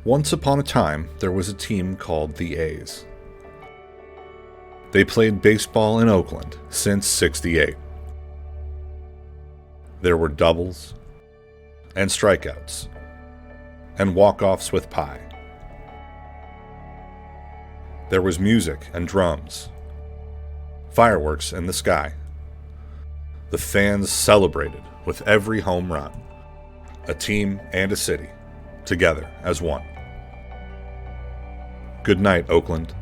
Once upon a time, there was a team called the A's. They played baseball in Oakland since '68. There were doubles and strikeouts and walk-offs with pie. There was music and drums, fireworks in the sky. The fans celebrated with every home run, a team and a city, together as one. Goodnight, Oakland.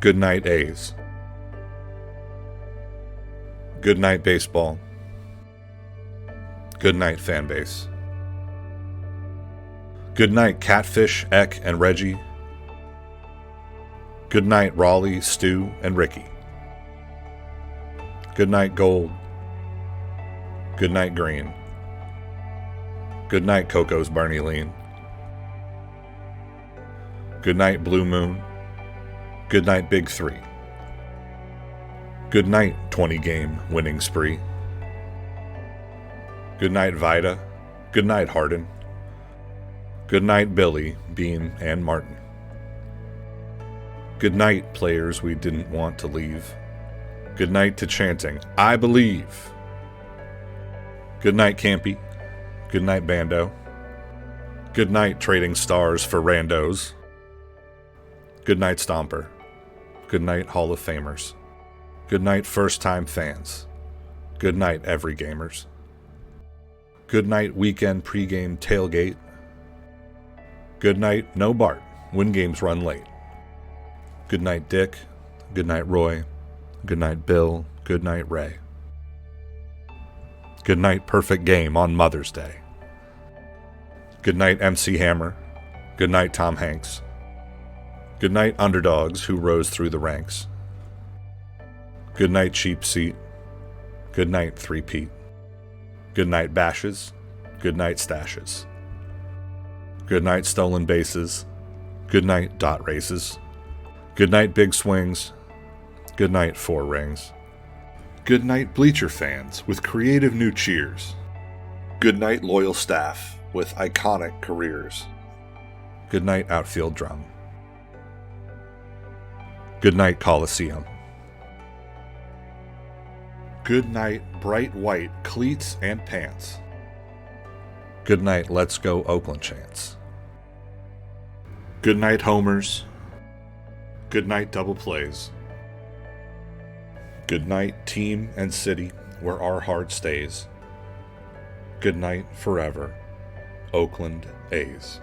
Goodnight, A's. Goodnight, baseball. Goodnight, fan base. Goodnight, Catfish, Eck, and Reggie. Goodnight, Raleigh, Stu, and Ricky. Goodnight, Gold. Goodnight, Green. Goodnight, Coco's Barney Lean. Goodnight, Blue Moon. Goodnight, Big Three. Goodnight, 20-game winning spree. Goodnight, Vida. Goodnight, Hardin. Goodnight, Billy, Bean, and Martin. Goodnight, players we didn't want to leave. Goodnight to chanting, I believe. Goodnight, Campy. Goodnight, Bando. Goodnight, trading stars for randos. Goodnight, Stomper. Goodnight, Hall of Famers. Goodnight, first-time fans. Goodnight, every gamers. Goodnight, weekend pregame tailgate. Goodnight, no Bart, when games run late. Goodnight, Dick. Goodnight, Roy. Goodnight, Bill. Goodnight, Ray. Goodnight, perfect game on Mother's Day. Goodnight, MC Hammer. Goodnight, Tom Hanks. Goodnight, underdogs who rose through the ranks. Goodnight, cheap seat. Goodnight, three-peat. Goodnight, bashes. Goodnight, stashes. Goodnight, stolen bases. Goodnight, dot races. Goodnight, big swings. Goodnight, four rings. Goodnight, bleacher fans with creative new cheers. Goodnight, loyal staff with iconic careers. Goodnight, outfield drum. Goodnight, Coliseum. Goodnight, bright white cleats and pants. Goodnight, let's go Oakland chants. Goodnight, homers. Goodnight, double plays. Goodnight, team and city where our heart stays. Goodnight, forever, Oakland A's.